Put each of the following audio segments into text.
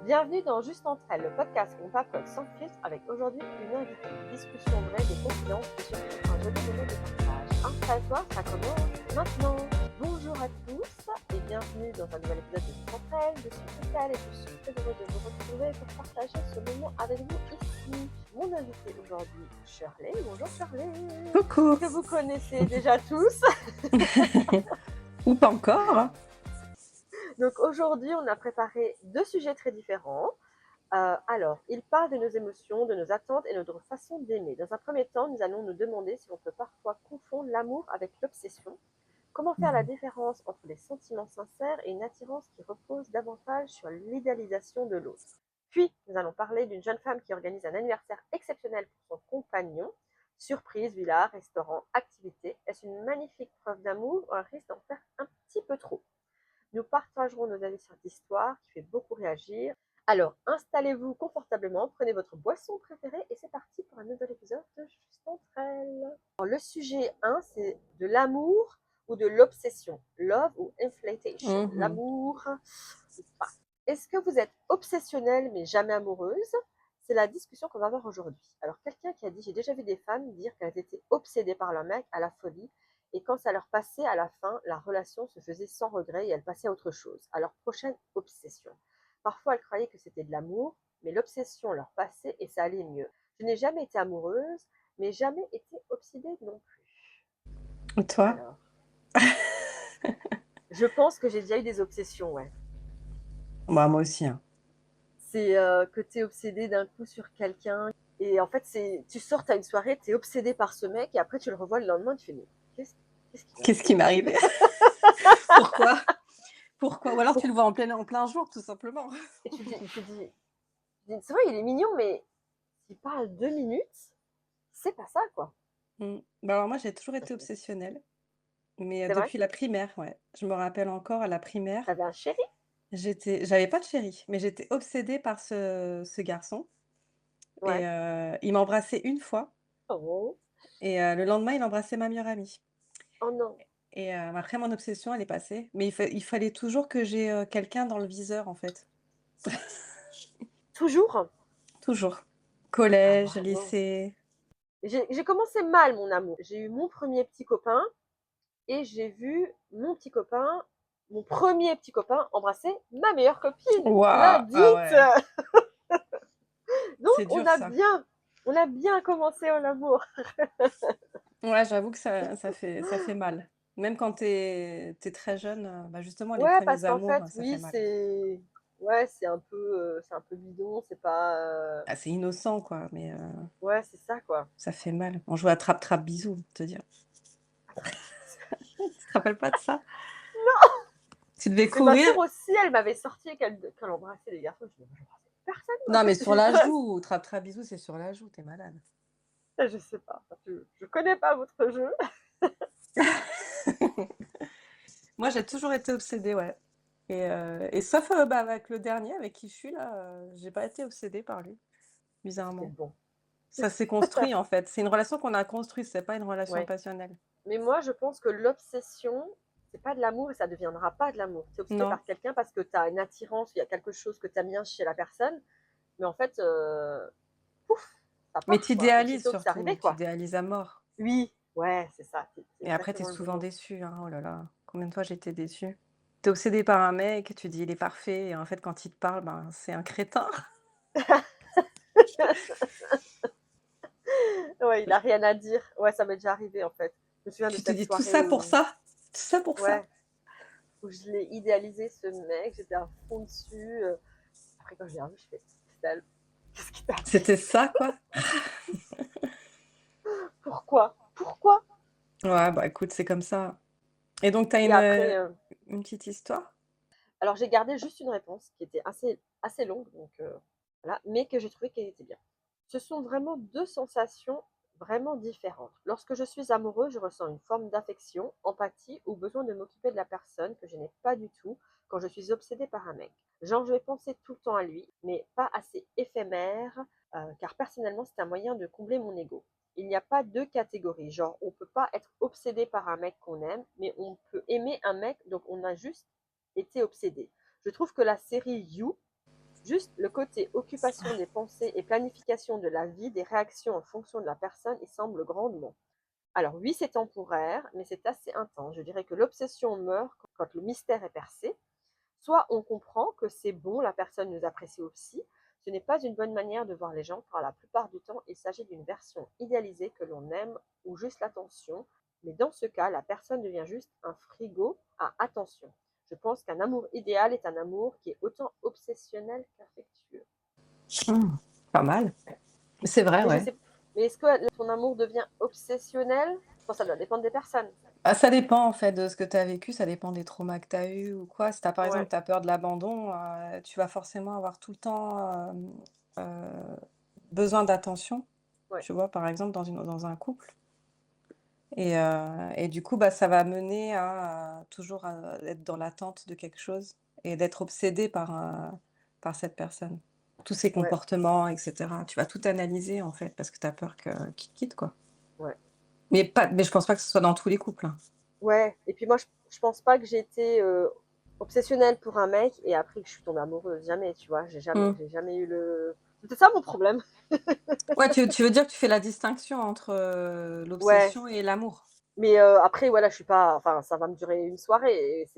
Bienvenue dans Juste entre elles, le podcast où on papote sans filtre avec aujourd'hui une invitée, discussion vraie, des confidences et surtout un joli moment de partage. Installe-toi, ça commence maintenant. Bonjour à tous et bienvenue dans un nouvel épisode de Juste entre elles. Je suis Christelle et je suis très heureuse de vous retrouver pour partager ce moment avec vous ici. Mon invitée aujourd'hui, Shirley. Bonjour Shirley. Coucou. Que vous connaissez déjà tous. Ou pas encore. Donc aujourd'hui, on a préparé deux sujets très différents. Alors, il parle de nos émotions, de nos attentes et notre façon d'aimer. Dans un premier temps, nous allons nous demander si on peut parfois confondre l'amour avec l'obsession. Comment faire la différence entre les sentiments sincères et une attirance qui repose davantage sur l'idéalisation de l'autre. Puis, nous allons parler d'une jeune femme qui organise un anniversaire exceptionnel pour son compagnon. Surprise, villa, restaurant, activité. Est-ce une magnifique preuve d'amour ou un risque d'en faire un petit peu trop? Nous partagerons nos avis sur cette histoire qui fait beaucoup réagir. Alors, installez-vous confortablement, prenez votre boisson préférée et c'est parti pour un nouvel épisode de Juste entre elles. Alors, le sujet 1, c'est de l'amour ou de l'obsession. Love ou inflatation. L'amour ou pas. Est-ce que vous êtes obsessionnelle mais jamais amoureuse? C'est la discussion qu'on va avoir aujourd'hui. Alors, quelqu'un qui a dit, j'ai déjà vu des femmes dire qu'elles étaient obsédées par leur mec à la folie. Et quand ça leur passait à la fin, la relation se faisait sans regret et elles passaient à autre chose, à leur prochaine obsession. Parfois, elles croyaient que c'était de l'amour, mais l'obsession leur passait et ça allait mieux. Je n'ai jamais été amoureuse, mais jamais été obsédée non plus. Et toi? Alors, je pense que j'ai déjà eu des obsessions, ouais. Bah, moi aussi. C'est que tu es obsédée d'un coup sur quelqu'un. Et en fait, tu sors à une soirée, tu es obsédée par ce mec, et après tu le revois le lendemain, tu fais mais Qu'est-ce qui m'est arrivé? Pourquoi? Ou alors tu le vois en plein jour, tout simplement. Et tu dis, c'est vrai, il est mignon, mais s'il parle 2 minutes, c'est pas ça, quoi. Bah, alors moi, j'ai toujours été obsessionnelle, mais C'est vrai? depuis la primaire, ouais. Je me rappelle encore à la primaire, T'avais un chéri? j'avais pas de chéri, mais j'étais obsédée par ce garçon et Ouais. il m'embrassait une fois Oh. et le lendemain, il embrassait ma meilleure amie Oh non. et après mon obsession, elle est passée, mais il fallait toujours que j'ai, quelqu'un dans le viseur, en fait. Toujours? Toujours. Ah, Collège, bravo. lycée. J'ai commencé mal, mon amour. J'ai eu mon premier petit copain et j'ai vu mon premier petit copain embrasser ma meilleure copine, la Waouh! Ah dite. ouais, Donc, c'est dur ça. on a bien commencé en amour. Ouais, j'avoue que ça fait mal. Même quand tu es très jeune, bah, justement les Ouais, parce premiers qu'en amours, fait, ça fait oui, mal. ouais, c'est un peu bidon, c'est pas, Ah, c'est innocent quoi, mais ouais, c'est ça, quoi. ça fait mal. On jouait à trappe-trappe bisou, te dire. Tu te rappelles pas de ça? Tu devais Mais ma courir sœur aussi, elle m'avait sorti qu'elle embrassait les garçons. Je dis: «Mais j'embrasse personne moi, non, mais qu'est-ce que sur tu la veux?» joue, trappe-trappe bisou, c'est sur la joue, tu es malade. Je sais pas, je connais pas votre jeu. Moi, j'ai toujours été obsédée, ouais et sauf, bah, avec le dernier avec qui je suis là, j'ai pas été obsédée par lui, Qu'est-ce qu'il est bizarrement. bon. Ça s'est construit, en fait. C'est une relation qu'on a construite, c'est pas une relation Ouais. passionnelle. Mais moi, je pense que l'obsession, c'est pas de l'amour et ça deviendra pas de l'amour. Tu es obsédé Non, par quelqu'un parce que tu as une attirance, il y a quelque chose que tu aimes bien chez la personne, mais en fait, pouf, ça mais part, tu quoi, idéalises aussitôt que c'est surtout, arrivé, tu quoi. idéalises à mort Oui, ouais, c'est ça, c'est et après tu es exactement le souvent mot. déçu, hein, oh là là, combien de fois j'ai été déçue. Tu es obsédé par un mec, tu dis: «Il est parfait» et en fait quand il te parle, ben, c'est un crétin. Ouais, il a rien à dire. Ouais, ça m'est déjà arrivé, en fait. Je me souviens de Tu te cette dis: «Tout soirée ça pour où, ça? Tout ça pour ça?» ouais, où je l'ai idéalisé, ce mec, j'étais à fond dessus. Après, quand je l'ai revu, je fais: «Christelle, qu'est-ce qui t'arrive? C'était ça, quoi. Pourquoi? Pourquoi?» Ouais, bah, écoute, c'est comme ça et donc tu as Et après, une petite histoire? alors j'ai gardé juste une réponse qui était assez longue, donc voilà, mais que j'ai trouvé qu'elle était bien. Ce sont vraiment 2 sensations vraiment différentes. Lorsque je suis amoureuse, je ressens une forme d'affection, empathie ou besoin de m'occuper de la personne que je n'ai pas du tout quand je suis obsédée par un mec. Genre, je vais penser tout le temps à lui, mais pas assez éphémère, car personnellement, c'est un moyen de combler mon ego. Il n'y a pas 2 catégories, genre on peut pas être obsédé par un mec qu'on aime, mais on peut aimer un mec, donc on a juste été obsédé. Je trouve que la série You Juste le côté occupation des pensées et planification de la vie, des réactions en fonction de la personne, il semble grandement. Alors oui, c'est temporaire, mais c'est assez intense. Je dirais que l'obsession meurt quand le mystère est percé. Soit on comprend que c'est bon, la personne nous apprécie aussi. Ce n'est pas une bonne manière de voir les gens, car la plupart du temps, il s'agit d'une version idéalisée que l'on aime ou juste l'attention. Mais dans ce cas, la personne devient juste un frigo à attention. Je pense qu'un amour idéal est un amour qui est autant obsessionnel qu'affectueux. Mmh, pas mal. C'est vrai, Mais je ouais. sais, mais est-ce que ton amour devient obsessionnel? Je pense que ça doit dépendre des personnes. Ah, ça dépend en fait de ce que tu as vécu, ça dépend des traumas que tu as eus ou quoi. Si tu as par exemple, Ouais, tu peur de l'abandon, tu vas forcément avoir tout le temps, besoin d'attention, ouais, tu vois? Par exemple dans un couple et du coup, bah, ça va mener à toujours à être dans l'attente de quelque chose et d'être obsédé par cette personne. Tous ses ouais, comportements et cetera. Tu vas tout analyser en fait parce que tu as peur qu'il te quitte, quoi. ouais. Mais je pense pas que ce soit dans tous les couples, hein. Ouais, et puis moi, je pense pas que j'ai été obsessionnelle pour un mec et après que je suis tombée amoureuse. Jamais, tu vois. Mmh. J'ai jamais eu le. C'est ça mon problème. Ouais, tu veux dire que tu fais la distinction entre, Ouais, l'obsession et l'amour? mais après, voilà, je suis pas. Enfin, ça va me durer une soirée et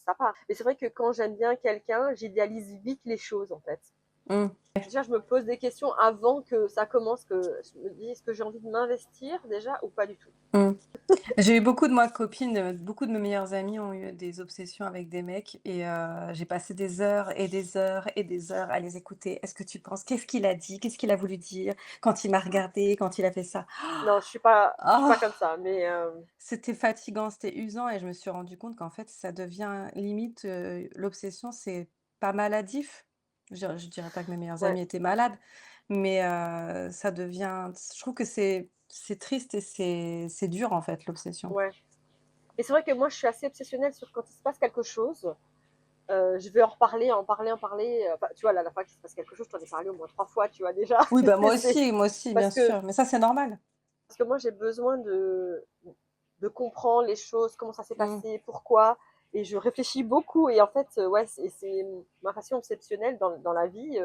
ça part. Mais c'est vrai que quand j'aime bien quelqu'un, j'idéalise vite les choses, en fait. Mmh. Déjà, je me pose des questions avant que ça commence, que je me dis, est-ce que j'ai envie de m'investir déjà ou pas du tout? Mmh. J'ai eu beaucoup de moi copines, beaucoup de mes meilleures amies ont eu des obsessions avec des mecs et j'ai passé des heures et des heures et des heures à les écouter. «Est-ce que tu penses? Qu'est-ce qu'il a dit? Qu'est-ce qu'il a voulu dire quand il m'a regardé, quand il a fait ça?» Non, je suis Oh! pas comme ça, mais C'était fatigant, c'était usant et je me suis rendu compte qu'en fait, ça devient limite, l'obsession, c'est pas maladif. Je dirais pas que mes meilleures ouais, amies étaient malades, mais ça devient je trouve que c'est triste et c'est dur, en fait, l'obsession. ouais. Et c'est vrai que moi, je suis assez obsessionnelle sur quand il se passe quelque chose. Je vais en reparler, en parler, en parler. Enfin, tu vois, là, la fois qu'il se passe quelque chose, je t'en ai parlé au moins 3 fois, tu vois déjà. Oui, bah, C'est moi aussi, bien parce que, sûr, mais ça, c'est normal. parce que moi, j'ai besoin de comprendre les choses, comment ça s'est Mmh. passé, pourquoi. Et je réfléchis beaucoup. Et en fait, ouais, c'est ma façon obsessionnelle dans la vie.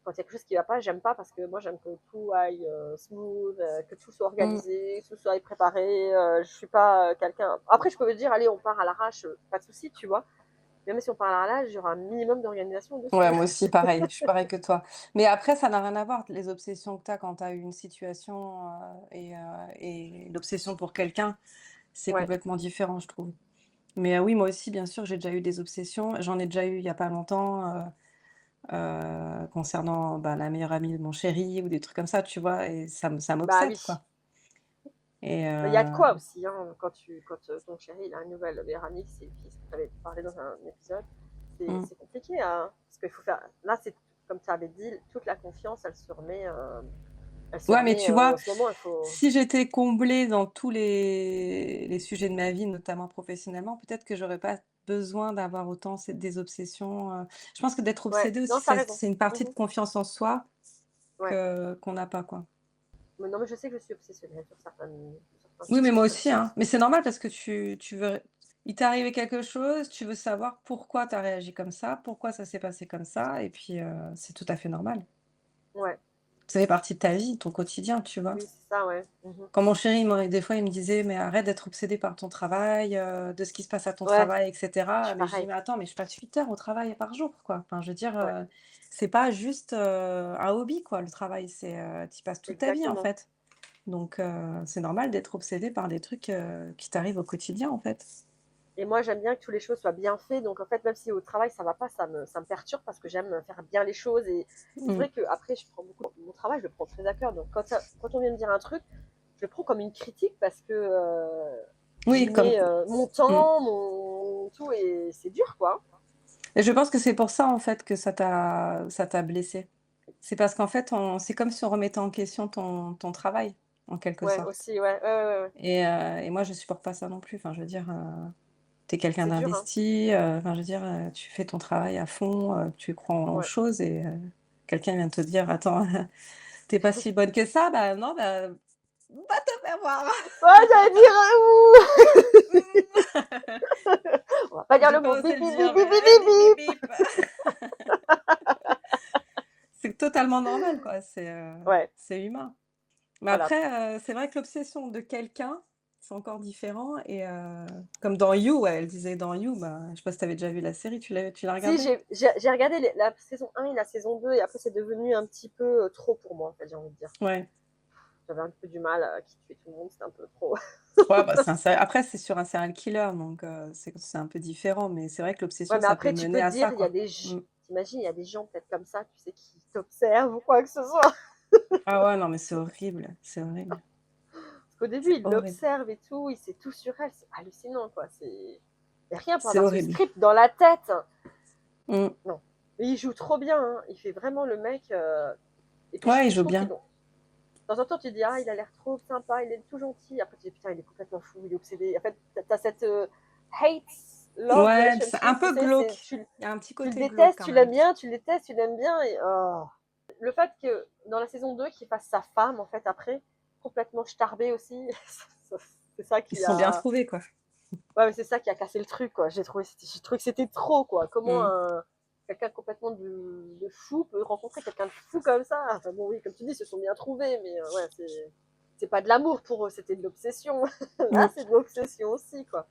Quand il y a quelque chose qui va pas, j'aime pas parce que moi, j'aime que tout aille smooth, que tout soit Mmh. organisé, que tout soit préparé. Je suis pas quelqu'un. Après, je peux me dire, allez, on part à l'arrache, pas de souci, tu vois. Même si on part à l'arrache, il y aura un minimum d'organisation Ouais, dessus. moi aussi, pareil, je suis pareil que toi. Mais après, ça n'a rien à voir, les obsessions que tu as quand tu as eu une situation, et l'obsession pour quelqu'un, c'est Ouais, complètement différent, je trouve. Mais oui, moi aussi, bien sûr, j'ai déjà eu des obsessions. J'en ai déjà eu il y a pas longtemps, concernant, bah, la meilleure amie de mon chéri ou des trucs comme ça, tu vois? Et ça bah m'obsède, oui. quoi. Et Mais il y a de quoi aussi, hein, quand ton chéri il a un nouvel meilleur ami, c'est qui tu avais parlé dans un épisode, mmh. c'est compliqué, hein, parce qu'il faut faire. Là, c'est comme tu avais dit, toute la confiance, elle se Ouais, mais remet tu vois, en ce moment, il faut. si j'étais comblée dans tous les sujets de ma vie, notamment professionnellement, peut-être que j'aurais pas besoin d'avoir autant des obsessions, je pense que d'être Ouais, obsédé aussi, non, t'as raison. c'est une partie de Mhm. confiance en soi Ouais. qu'on n'a pas, quoi. Mais non, mais je sais que je suis obsessionnelle sur certains Oui, mais sujets. moi aussi, hein. Mais c'est normal parce que tu veux il t'est arrivé quelque chose, tu veux savoir pourquoi tu as réagi comme ça, pourquoi ça s'est passé comme ça et puis, c'est tout à fait normal. Ouais, Ça fait partie de ta vie, ton quotidien, tu vois? oui, c'est ça, ouais. Mhm. Quand mon chéri, des fois, il me disait: «Mais arrête d'être obsédé par ton travail, de ce qui se passe à ton Ouais, travail et je cetera». suis Mais je dis: pareil. «Mais attends, mais je passe 8 heures au travail par jour, quoi». Enfin, je veux dire, Ouais, c'est pas juste, un hobby, quoi, le travail, tu passes toute ta vie, en exactement. fait. Donc c'est normal d'être obsédé par des trucs, qui t'arrivent au quotidien, en fait. Et moi, j'aime bien que toutes les choses soient bien faites. Donc, en fait, même si au travail, ça va pas, ça me perturbe parce que j'aime faire bien les choses. Et c'est Mmh. vrai qu'après, je prends beaucoup mon travail, je le prends très à cœur. Donc, quand on vient me dire un truc, je le prends comme une critique parce que j'y Oui, mets mon mmh temps, mon tout, et c'est dur, quoi. et je pense que c'est pour ça, en fait, que ça t'a blessé. C'est parce qu'en fait, c'est comme si on remettait en question ton travail, en quelque Ouais, sorte. aussi, ouais, ouais, ouais, ouais, ouais. Et moi, je supporte pas ça non plus. Enfin, je veux dire, tu es quelqu'un C'est dur, hein. d'investi, enfin, je veux dire, tu fais ton travail à fond, tu crois en Ouais. choses et quelqu'un vient te dire: «Attends, tu pas si bonne que ça». Bah non, bah, va te faire voir. Ouais, j'allais dire on va pas dire J'ai le pas mot osé bip le bip dire, bip bip mais bip bip bip, bip, bip. bip. c'est totalement normal, quoi, Ouais, c'est humain. Mais voilà. après, c'est vrai que l'obsession de quelqu'un, c'est encore différent et comme dans You, ouais, elle disait dans You, bah, je sais pas si tu avais déjà vu la série, tu l'as Si, regardée? j'ai regardé la saison 1 et la saison 2 et après c'est devenu un petit peu trop pour moi, en fait, j'ai envie de dire. Ouais. J'avais un peu du mal à qui tuait tout le monde, c'était un peu trop. Ouais, bah, après c'est sur un serial killer donc c'est un peu différent, mais c'est vrai que Ouais, l'obsession, mais ça peut après, tu mener peux te à dire, ça, il y a quoi. Mmh. t'imagines, il y a des gens peut-être comme ça, tu sais, qui t'observent ou quoi que ce soit. Ah ouais, non, mais c'est horrible, c'est horrible, Parce qu'au début, c'est il horrible. l'observe et tout, il sait tout sur elle, c'est hallucinant, quoi. Y a rien pour C'est avoir ce horrible. script dans la tête. Mmh. Non. Mais il joue trop bien, hein. Il fait vraiment le mec. Et puis, Ouais, il je joue trouve qu'il bien. de temps en temps, tu te dis, ah, il a l'air trop sympa, il est tout gentil. Après, tu te dis, putain, il est complètement fou, il est obsédé. En fait, t'as cette hate-love Ouais, c'est un relationship, tu peu sais, glauque. Il y a un petit tu le côté glauque détestes, quand tu l'aimes même. bien, tu le détestes, tu l'aimes bien. Et, oh. Le fait que dans la saison 2 qu'il fasse sa femme, en fait, après, complètement starbée aussi, c'est ça Ils qui se sont bien a. trouvés, quoi. Ouais, mais c'est ça qui a cassé le truc, quoi. J'ai trouvé que c'était trop, quoi. Comment Mmh. quelqu'un complètement de fou peut rencontrer quelqu'un de fou comme ça. Enfin bon, oui, comme tu dis, ils se sont bien trouvés, mais ouais, c'est pas de l'amour pour eux, c'était de l'obsession. Là, Mmh. c'est de l'obsession aussi, quoi.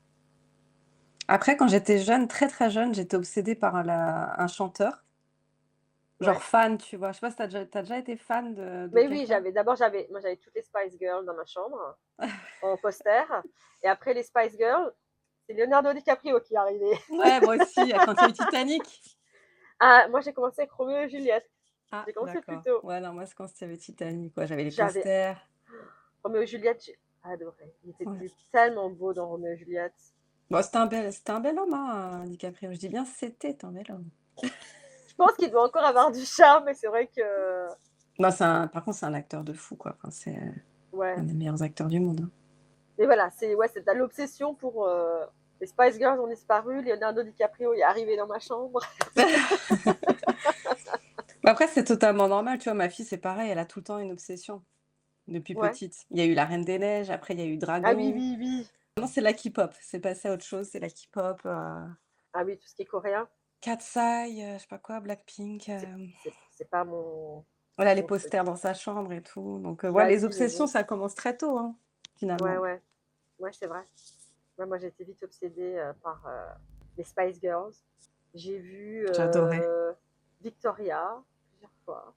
Après, quand j'étais jeune, très, très jeune, j'étais obsédée par un chanteur, genre Ouais. fan, tu vois? Je sais pas si tu déjà été fan de Mais oui, quelqu'un? moi, j'avais toutes les Spice Girls dans ma chambre, en poster. Et après les Spice Girls, c'est Leonardo DiCaprio qui est arrivé. Ouais, moi aussi, quand il y a eu Titanic. Ah, moi, j'ai commencé avec Roméo et Juliette. Ah, J'ai commencé plus d'accord. tôt. Ouais, non, moi, c'est quand il y avait Titanic, quoi. J'avais les J'avais posters. Roméo et Juliette, j'ai adoré. Il Ouais. est tellement beau dans Roméo et Juliette. Bon, c'était un bel homme, hein, DiCaprio. Je dis bien c'était un bel homme. Je pense qu'il doit encore avoir du charme, mais c'est vrai que, Non, par contre, c'est un acteur de fou, quoi. Enfin, c'est un ouais. des meilleurs acteurs du monde, hein. Mais voilà, c'est de l'obsession pour les Spice Girls ont disparu, Leonardo DiCaprio est arrivé dans ma chambre. Bah, après, c'est totalement normal, tu vois? Ma fille, c'est pareil, elle a tout le temps une obsession depuis Ouais. petite. Il y a eu La Reine des Neiges, après il y a eu Ah oui, Dragon. oui, oui. Maintenant, c'est la K-pop, c'est passé à autre chose, c'est la K-pop, Ah oui, tout ce qui est coréen, Katseye, je sais pas quoi, Blackpink, c'est pas mon, voilà, les mon truc. posters dans sa chambre et tout, donc ouais, Bah les oui, mais obsessions, bon. ça commence très tôt, hein, Ouais, finalement. ouais. Ouais, c'est vrai. Ouais, moi, j'ai été vite obsédée par les Spice Girls. J'ai vu J'adorais. Victoria plusieurs fois.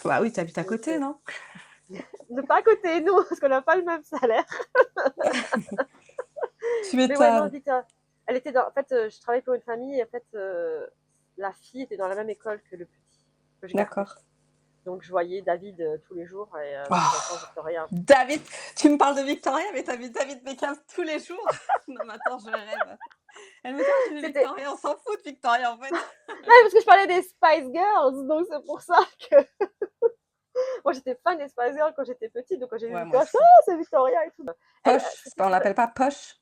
Bah oui, tu habites à Donc, côté, non? de pas à côté, nous, parce qu'on n'a pas le même salaire. Tu Mais ouais, non, m'étonnes. Victoria, elle était dans. En fait, je travaille pour une famille et en fait, la fille était dans la même école que le petit que je gardais. D'accord. Donc, je voyais David tous les jours et de temps en temps Oh, Victoria. David, tu me parles de Victoria, mais tu as vu David Beckham tous les jours? Non, mais attends, je rêve. Elle me dit: «Ah, j'ai vu C'était. Victoria», on s'en fout de Victoria, en fait. Non, parce que je parlais des Spice Girls, donc c'est pour ça que. Moi, j'étais fan des Spice Girls quand j'étais petite, donc quand j'ai vu Ouais, moi Victoria, je aussi. ah, c'est Victoria et tout. Poche, C'était on super. l'appelle pas Poche?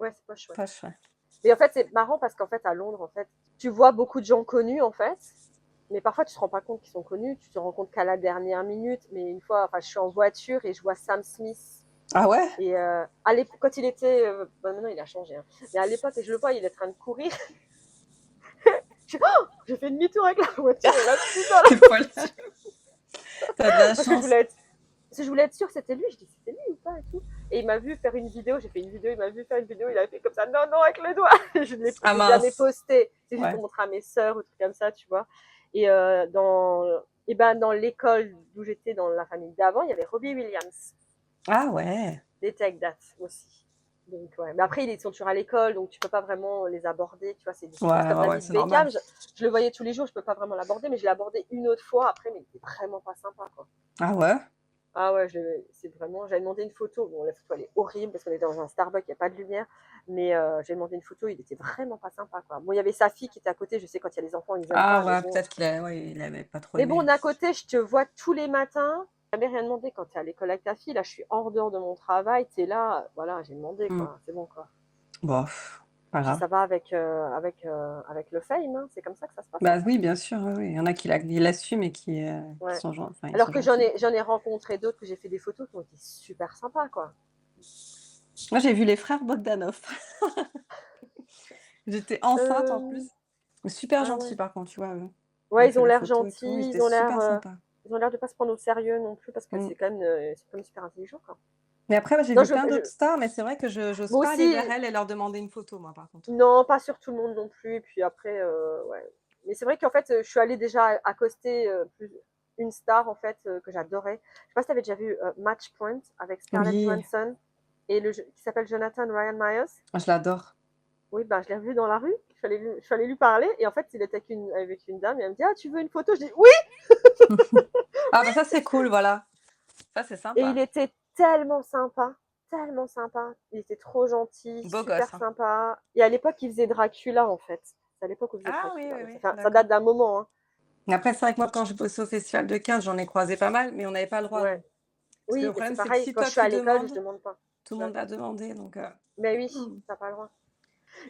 Ouais, c'est poche, ouais. Poche, ouais. Mais en fait, c'est marrant parce qu'en fait, à Londres, en fait, tu vois beaucoup de gens connus, en fait, mais parfois, tu te rends pas compte qu'ils sont connus. Tu te rends compte qu'à la dernière minute. Mais une fois, enfin, je suis en voiture et je vois Sam Smith. Ah ouais? Et quand il était, bah, maintenant il a changé, hein. Mais à l'époque, et je le vois, il est en train de courir. J'ai fait demi-tour avec la voiture et là, tout dans la Tu es folle. voiture. Tu as de la Parce que chance. je voulais être sûre que c'était lui. Je dis, c'était lui ou pas et tout. Et il m'a vu faire une vidéo. J'ai fait une vidéo. Il m'a vu faire une vidéo. Il avait fait comme ça, non, non, avec le doigt. Ah Je l'ai jamais mince. posté. C'est juste Ouais. pour montrer à mes sœurs ou trucs comme ça, tu vois. Et dans l'école d'où j'étais, dans la famille d'avant, il y avait Robbie Williams. Ah ouais. Des Take That aussi. Donc, ouais. Mais après, ils sont toujours à l'école, donc tu peux pas vraiment les aborder. Tu vois, c'est différent. C'est Ouais, comme ouais, ouais, David c'est normal. Beckham. Je le voyais tous les jours, je peux pas vraiment l'aborder, mais je l'ai abordé une autre fois après, mais il était vraiment pas sympa, quoi. Ah ouais? Ah ouais, c'est vraiment. J'avais demandé une photo. Bon, la photo, elle est horrible parce qu'on est dans un Starbucks, il n'y a pas de lumière. Mais j'ai demandé une photo, il était vraiment pas sympa, quoi. Bon, il y avait sa fille qui était à côté. Je sais, quand il y a les enfants, ils aiment Ah pas. Mais ouais, bon, peut-être ouais, il avait pas trop mais bon, aimé. d'un côté, je te vois tous les matins. Jamais rien demandé quand tu es à l'école avec ta fille. Là, je suis en dehors de mon travail. Tu es là. Voilà, j'ai demandé, Mmh. quoi. C'est bon, quoi. Bon, pas Puis grave. ça va avec le fame, hein. C'est comme ça que ça se passe, hein. Bah oui, bien sûr, oui, oui. Il y en a qui l'assument et qui Ouais. sont gen enfin, ils Alors sont que gentils. j'en ai rencontré d'autres que j'ai fait des photos qui ont été super sympas, quoi. Moi, j'ai vu les frères Bogdanov. J'étais enceinte en Euh, plus. Super ah gentils ouais. par contre, tu vois, eux. Ouais, On ils fait ont les l'air photos et gentils, tout. Ils étaient super sympas. ils ont l'air de pas se prendre au sérieux non plus parce que Mmh. c'est quand même super intelligent, quoi. Mais après, moi, j'ai Non, vu plein je d'autres stars, mais c'est vrai que je j'ose moi pas aller vers aussi, elles et leur demander une photo, moi, par contre. non, pas sur tout le monde non plus. Et puis après, ouais. Mais c'est vrai qu'en fait, je suis allée déjà accoster une star en fait que j'adorais. Je sais pas si tu avais déjà vu Match Point avec Scarlett Oui, Johansson et qui s'appelle Jonathan Ryan Myers. moi, je l'adore. Oui, ben je l'ai revu dans la rue. Je suis allée lui parler et en fait, il était avec une dame et elle me dit: «Ah, tu veux une photo?» Je dis: «Oui!» Ah bah, ça, c'est cool, voilà. Ça, c'est Et il sympa. était tellement sympa, tellement sympa. Il était trop gentil, Beau super gosse, hein. sympa. Et à l'époque, il faisait Dracula en fait. C'est à l'époque où il faisait Ah oui, Dracula. oui, Donc oui, ça date d'accord. d'un moment, hein. Mais après, c'est vrai que moi, quand je bossais au festival de Cannes, j'en ai croisé pas mal, mais on n'avait pas le droit, Ouais. nous. Parce que Oui, le mais c'est problème, c'est que pareil, si quand je toi, suis tu à l'école, je demandes, demande pas. tout le Ouais. monde va demander, donc Mais oui, mmh. t'as pas le droit.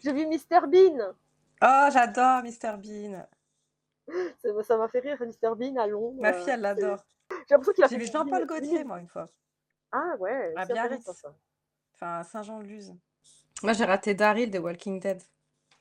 J'ai vu Mr Bean. Oh, j'adore Mister Bean. Ça m'a fait rire, Mr Bean à Londres. Ma fille, elle l'adore. J'ai l'impression qu'il a J'ai fait vu Jean-Paul Gaultier, limite. moi, une fois, Ah ouais, à c'est intéressant Biarritz, ça. enfin, à Saint-Jean-de-Luz. Moi, j'ai raté Daryl de Walking Dead.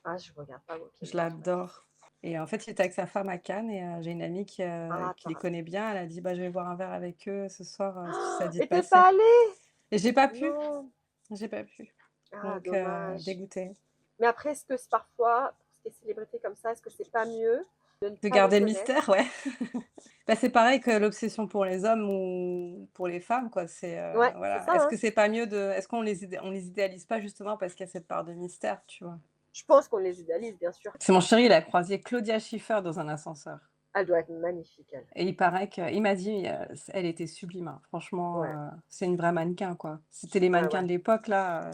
Ah, je regarde pas Walking Je Dead, moi. l'adore et en fait, il était avec sa femme à Cannes et j'ai une amie Ah, qui les connaît bien. Elle a dit: «Bah, je vais boire un verre avec eux ce soir, si ça dit de et t'es passer» pas allé? et j'ai pas pu, Non. j'ai pas pu Ah, donc dommage. dégoûtée. Mais après, est-ce que c'est parfois, pour ce qui est célébrité comme ça, est-ce que c'est pas mieux de ne De pas les garder le connaître? mystère, ouais. Bah, c'est pareil que l'obsession pour les hommes ou pour les femmes, quoi. C'est, Ouais, c'est voilà. ça, Est-ce hein. que c'est pas mieux de est-ce qu'on les idéalise pas justement parce qu'il y a cette part de mystère, tu vois? Je pense qu'on les idéalise, bien sûr. C'est mon chéri, il a croisé Claudia Schiffer dans un ascenseur Elle doit être magnifique, elle. et il paraît il m'a dit, elle était sublime, hein. Franchement, Ouais, c'est une vraie mannequin, quoi. C'était les ouais, mannequins ouais. de l'époque là,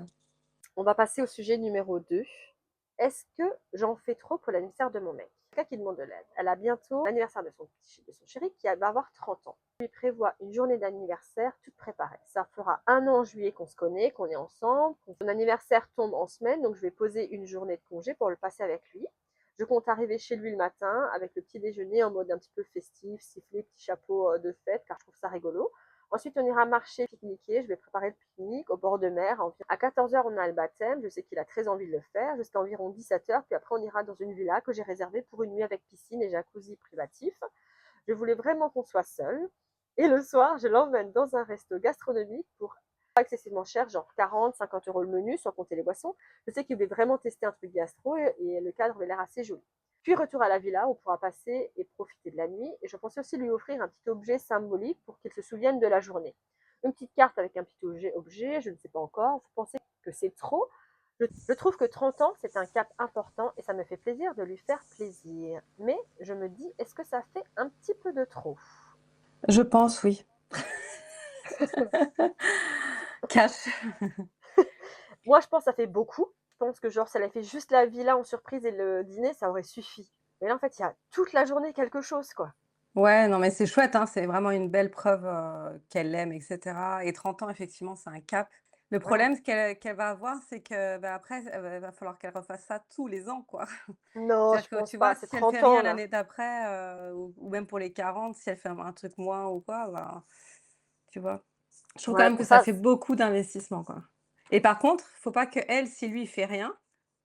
On va passer au sujet numéro 2. Est-ce que j'en fais trop pour l'anniversaire de mon mec? Quelqu'un qui demande de l'aide. Elle a bientôt l'anniversaire de son chéri qui va avoir 30 ans. On lui prévoit une journée d'anniversaire toute préparée. Ça fera 1 an en juillet qu'on se connaît, qu'on est ensemble. Son anniversaire tombe en semaine, donc je vais poser une journée de congé pour le passer avec lui. Je compte arriver chez lui le matin avec le petit déjeuner en mode un petit peu festif, siffler, petit chapeau de fête, car je trouve ça rigolo. Ensuite, on ira marcher, pique-niquer. Je vais préparer le pique-nique au bord de mer. À 14h, on a le baptême. Je sais qu'il a très envie de le faire. Jusqu'à environ 17h. Puis après, on ira dans une villa que j'ai réservée pour une nuit avec piscine et jacuzzi privatif. Je voulais vraiment qu'on soit seul. Et le soir, je l'emmène dans un resto gastronomique pour pas excessivement cher, genre 40, 50 euros le menu, sans compter les boissons. Je sais qu'il voulait vraiment tester un truc gastro et le cadre avait l'air assez joli. Puis retour à la villa, on pourra passer et profiter de la nuit. Et je pensais aussi lui offrir un petit objet symbolique pour qu'il se souvienne de la journée. Une petite carte avec un petit objet, je ne sais pas encore. Vous pensez que c'est trop? Je trouve que 30 ans, c'est un cap important et ça me fait plaisir de lui faire plaisir. Mais je me dis, est-ce que ça fait un petit peu de trop? je pense oui. Cash. Moi, je pense que ça fait beaucoup. Je pense que genre, si elle a fait juste la villa en surprise et le dîner, ça aurait suffi. Mais là, en fait, il y a toute la journée quelque chose, quoi. Ouais, non mais c'est chouette, hein, c'est vraiment une belle preuve, qu'elle l'aime et cetera et 30 ans effectivement, c'est un cap. Le Ouais. problème ce qu'elle va avoir, c'est que, bah, après, va falloir qu'elle refasse ça tous les ans, quoi. Non, je C'est-à-dire que pense tu pas. vois, C'est si elle fait 30 ans, rien là. l'année d'après, ou même pour les 40, si elle fait un truc moins ou quoi, ben, tu vois? Je trouve quand Ouais, même que pour ça ça. fait beaucoup d'investissement, quoi. Et par contre, faut pas qu'elle, si lui, il fait rien,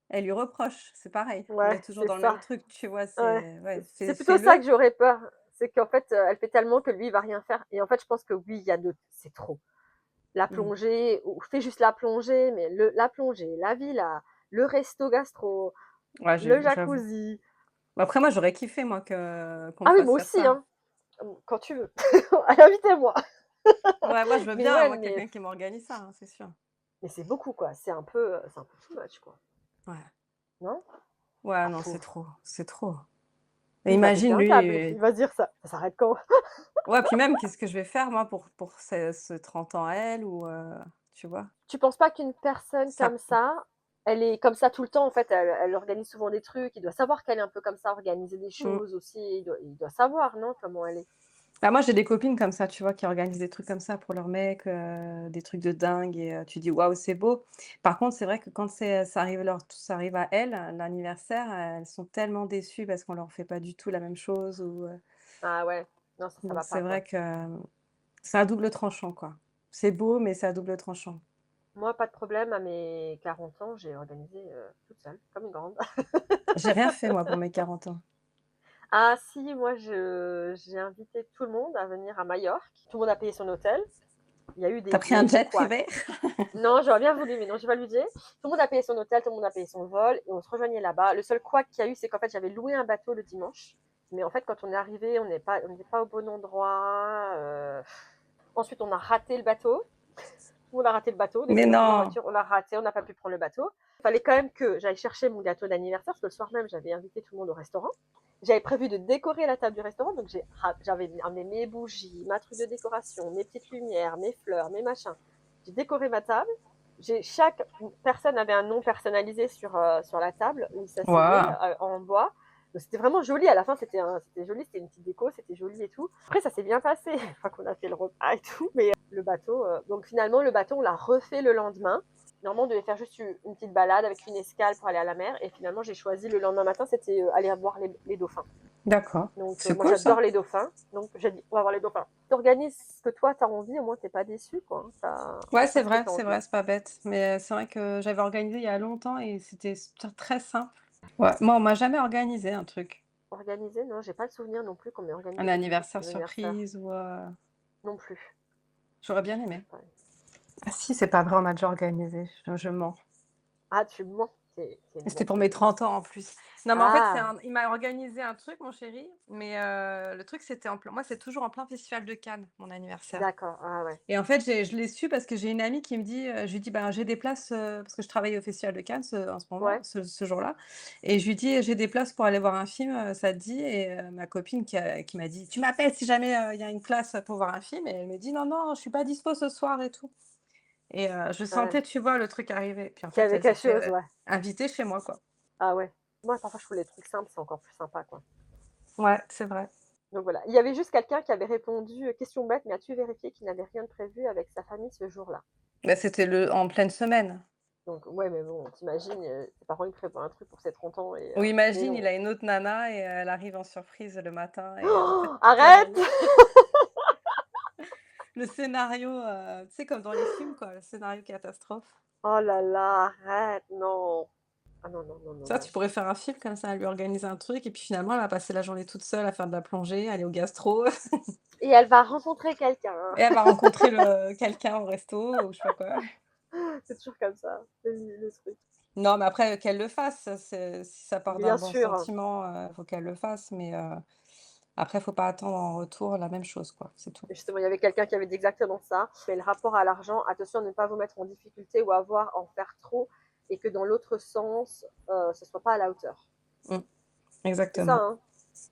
elle lui reproche. C'est pareil, on Ouais, est toujours c'est dans le même ça. truc, tu vois? Ouais. C'est ouais, C'est plutôt ça fais-le. que j'aurais peur. C'est qu'en fait, elle fait tellement que lui, il va rien faire. Et en fait, je pense que oui, il y a d'autres. C'est trop. La Mmh. plongée, ou fais juste la plongée, mais la plongée, la villa, le resto gastro, Ouais, le j'avoue. jacuzzi. Bah, après moi, j'aurais kiffé moi que qu'on me Ah oui, fasse moi faire aussi, ça. hein. Quand tu veux. Invitez-moi. Ouais, moi je veux Mais bien, ouais, moi quelqu'un qui m'organise ça, hein, c'est sûr. mais c'est beaucoup, quoi. C'est un peu too much, quoi. Ouais. Non? Ouais, La non, c'est pauvre. trop, c'est trop. Et Puis il va péter imagine un lui, câble. Il va se dire ça s'arrête quand? ouais, puis même qu'est-ce que je vais faire moi pour ce 30 ans à elle ou tu vois? Tu penses pas qu'une personne Ça comme ça, elle est comme ça tout le temps, en fait, elle organise souvent des trucs, il doit savoir qu'elle est un peu comme ça, organiser des mmh. choses aussi, il doit savoir, non, comment elle est? Bah, moi j'ai des copines comme ça, tu vois, qui organisent des trucs comme ça pour leurs mecs, des trucs de dingue et tu dis: «Waouh, c'est beau». Par contre, c'est vrai que quand ça arrive à elles, l'anniversaire, elles sont tellement déçues parce qu'on leur fait pas du tout la même chose ou Ah ouais, non, ça donc va c'est pas, vrai quoi. que c'est à double tranchant, quoi. C'est beau, mais c'est à double tranchant. Moi, pas de problème, à mes 40 ans, j'ai organisé, toute seule, comme une grande. J'ai rien fait moi pour mes 40 ans. Ah si, moi j'ai invité tout le monde à venir à Majorque. Tout le monde a payé son hôtel. Il y a eu T'as des, pris il y a un eu des jet couacs. privé? Non, j'aurais bien voulu, mais non, j'ai pas le budget. Tout le monde a payé son hôtel, tout le monde a payé son vol, et on se rejoignait là-bas. Le seul couac qu'il y a eu, c'est qu'en fait, j'avais loué un bateau le dimanche. Mais en fait, quand on est arrivé, on n'est pas au bon endroit. Ensuite, on a raté le bateau. On a raté le bateau, on Mais était dans ma non. voiture, on l'a raté, on n'a pas pu prendre le bateau. Il fallait quand même que j'aille chercher mon gâteau d'anniversaire, parce que le soir même, j'avais invité tout le monde au restaurant. J'avais prévu de décorer la table du restaurant, donc j'avais amené mes bougies, ma truc de décoration, mes petites lumières, mes fleurs, mes machins. J'ai décoré ma table. Chaque personne avait un nom personnalisé sur la table où il s'asseyait Waouh. en bois. Donc c'était vraiment joli. À la fin, c'était joli, c'était une petite déco, c'était joli et tout. Après, ça s'est bien passé, une fois qu'on a fait le repas et tout. Mais le bateau, donc finalement, le bateau, on l'a refait le lendemain. Normalement, on devait faire juste une petite balade avec une escale pour aller à la mer. Et finalement, j'ai choisi le lendemain matin, c'était aller voir les dauphins. D'accord. Donc, C'est moi, cool ça. j'adore les dauphins. Donc, j'ai dit, on va voir les dauphins. Tu organises ce que toi, tu as envie, au moins, tu n'es pas déçu, quoi. Tu Ouais, as fait ce que tu as c'est envie. vrai, c'est pas bête. Mais c'est vrai que j'avais organisé il y a longtemps et c'était très simple. Ouais, moi, on m'a jamais organisé un truc, Organisé, non, j'ai pas le souvenir non plus qu'on m'ait un organisé quelque chose pour anniversaire mon anniversaire. surprise ou Non plus. j'aurais bien aimé. Ouais. Ah si, c'est pas vrai, on m'a déjà organisé, je mens. Ah, tu mens. C'est une Et c'était pour mes menteuse. 30 ans en plus. Non, mais en fait, Ah, il m'a organisé un truc, mon chéri, mais le truc, c'était en plein moi, c'est toujours en plein festival de Cannes, mon anniversaire. d'accord. Ah, ouais. Et en fait, je l'ai su parce que j'ai une amie qui me dit, je lui dis: «Ben, j'ai des places», parce que je travaille au festival de Cannes en ce moment, Ouais. ce jour-là et je lui dis: «J'ai des places pour aller voir un film, ça te dit?» et ma copine qui m'a dit: «Tu m'appelles si jamais, il y a une place pour voir un film» et elle me dit: «Non, non, je suis pas dispo ce soir et tout» et je Ouais. sentais, tu vois, le truc arriver. Puis en Qu'il y fait, avait elle quelque s'est fait, chose, ouais. inviter chez moi, quoi. Ah, ouais. Moi, parfois, je trouve les trucs simples, c'est encore plus sympa, quoi. Ouais, c'est vrai. Donc voilà. Il y avait juste quelqu'un qui avait répondu, question bête, mais as-tu vérifié qu'il n'avait rien de prévu avec sa famille ce jour-là? Bah, c'était le en pleine semaine. Donc, ouais, mais bon, t'imagines, tes parents, ils prévoient un truc pour ses 30 ans Ou mais imagine, il non. a une autre nana et elle arrive en surprise le matin et en fait, Oh, toute la arrête! journée le scénario, tu sais, comme dans les films, quoi, le scénario catastrophe. Oh là là, arrête, non. Ah non, non, non, non, Ça, tu non. pourrais faire un film comme ça, lui organiser un truc et puis finalement, elle va passer la journée toute seule à faire de la plongée, aller au gastro Et elle va rencontrer quelqu'un. et elle va rencontrer quelqu'un au resto ou je sais pas quoi. C'est toujours comme ça, le truc. Non, mais après, qu'elle le fasse, si ça part d'un Bien bon sûr. sentiment, faut qu'elle le fasse, mais après, faut pas attendre en retour la même chose, quoi, c'est tout. Justement, il y avait quelqu'un qui avait dit exactement ça. Mais le rapport à l'argent, attention à ne pas vous mettre en difficulté ou avoir en faire trop et que dans l'autre sens, ce soit pas à la hauteur. Mmh, C'est ça, exactement. hein.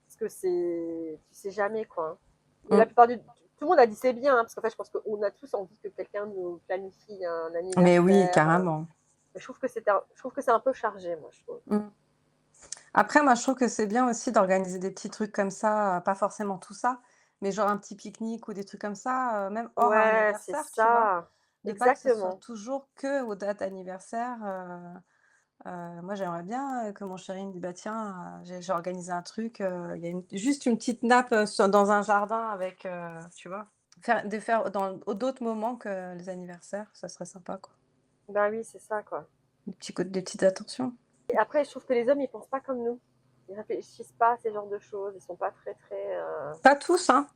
Parce que tu sais jamais, quoi, hein. Mais la Mmh. plupart tout le monde a dit c'est bien, hein, parce qu'en fait, je pense qu'on a tous envie que quelqu'un nous planifie un Mais oui, anniversaire. carrément. Mais je trouve que c'est un peu chargé, moi, je trouve. Mmh. Après, moi, je trouve que c'est bien aussi d'organiser des petits trucs comme ça, pas forcément tout ça, mais genre un petit pique-nique ou des trucs comme ça, même hors Ouais, c'est anniversaire, tu vois? ça. De pas que ce soit Exactement. toujours que aux dates anniversaires, moi, j'aimerais bien, que mon chéri me dise: «Bah, tiens, j'ai organisé un truc, il y a juste une petite nappe, dans un jardin avec» tu vois? Faire dans d'autres moments que les anniversaires, ça serait sympa, quoi. Bah oui, c'est ça, quoi. Des petites attentions. Et après, je trouve que les hommes, ils pensent pas comme nous. Ils réfléchissent pas à ces genres de choses. Ils sont pas très, très. Pas tous, hein.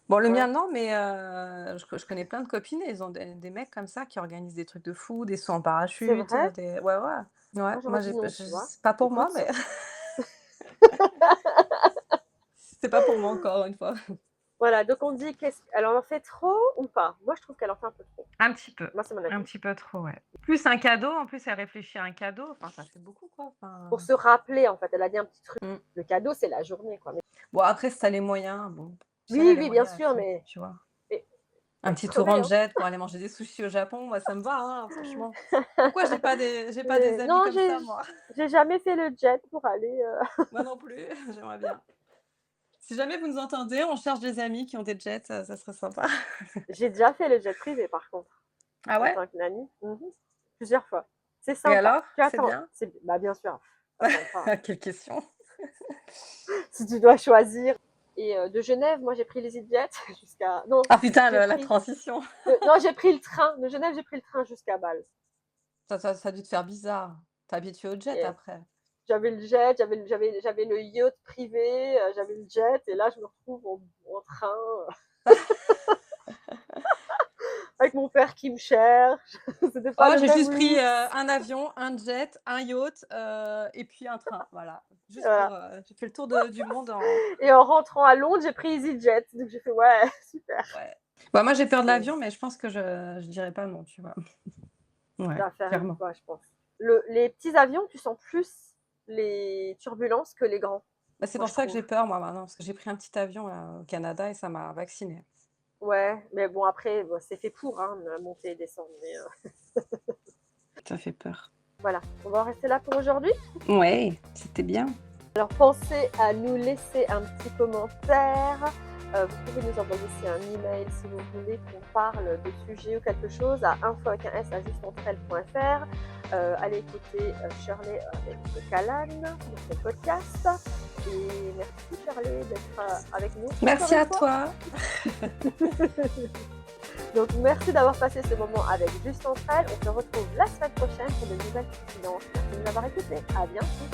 Bon, le mien Ouais, non, mais je connais plein de copines et ils ont des mecs comme ça qui organisent des trucs de fou, des sauts en c'est parachute, vrai. des ouais, ouais. Ouais, Moi, j'aurais moi dit j'ai non, tu vois. c'est pas pour moi, Écoute, mais c'est pas pour moi encore une fois. voilà. Donc on dit qu'elle en fait trop ou pas. Moi, je trouve qu'elle en fait un peu trop. Un petit peu, Moi, c'est mon un avis. petit peu trop, ouais. Plus un cadeau, en plus elle réfléchit à un cadeau, enfin ça fait beaucoup quoi, Pour enfin, se rappeler, en fait, elle a dit un petit truc. mmh. Le cadeau, c'est la journée, quoi. Mais Bon après si tu as les moyens, bon, si elle a oui, les oui, bien moyens, elle sûr, fait, tu vois? mais faut Un être petit tour crevé, en hein. jet pour aller manger des sushis au Japon, moi ça me va, hein, franchement. Pourquoi j'ai pas des amis Non, comme ça moi? j'ai jamais fait le jet pour aller. Moi non plus, j'aimerais bien. Si jamais vous nous entendez, on cherche des amis qui ont des jets, ça serait sympa. J'ai déjà fait le jet privé, par contre, Ah en ouais? tant que nanny. Plusieurs fois. C'est Et sympa. alors? Tu C'est attends, bien? bah bien sûr, attends pas. Quelle question. Si tu dois choisir. Et de Genève, moi j'ai pris les EasyJet jusqu'à. Non, Ah putain, j'ai la pris. transition. Non, j'ai pris le train. De Genève, j'ai pris le train jusqu'à Bâle. Ça a dû te faire bizarre. Tu habitué au jet Et après? J'avais le jet, j'avais le yacht privé, j'avais le jet, et là je me retrouve en train avec mon père qui me cherche. C'était pas Oh, le j'ai même juste pris, luxe. un avion, un jet, un yacht, et puis un train, voilà. Juste Voilà. pour, j'ai fait le tour de du monde en Et en rentrant à Londres, j'ai pris EasyJet. Donc j'ai fait ouais, super. ouais. Bah, moi, j'ai peur de C'est l'avion, mais je pense que je dirais pas non, tu vois? Ouais, Ça fait une clairement. fois, je pense. Les petits avions, tu sens plus les turbulences que les grands, Bah, c'est moi pour je ça que trouve. j'ai peur, moi, maintenant, parce que j'ai pris un petit avion, là, au Canada et ça m'a vaccinée. Ouais, mais bon après, bon, c'est fait pour, hein, monter et descendre. Mais Ça fait peur. voilà, on va en rester là pour aujourd'hui. Ouais, c'était bien. Alors pensez à nous laisser un petit commentaire. Vous pouvez nous envoyer aussi un email si vous voulez qu'on parle de sujets ou quelque chose à info@justentrelle.fr. Allez écouter Shirley avec Calan dans son podcast. Et merci Shirley d'être avec nous encore Merci une à fois. toi. Donc merci d'avoir passé ce moment avec Juste Entre Elles. On se retrouve la semaine prochaine pour de nouvelles confidences. Merci de nous avoir écoutés. À bientôt.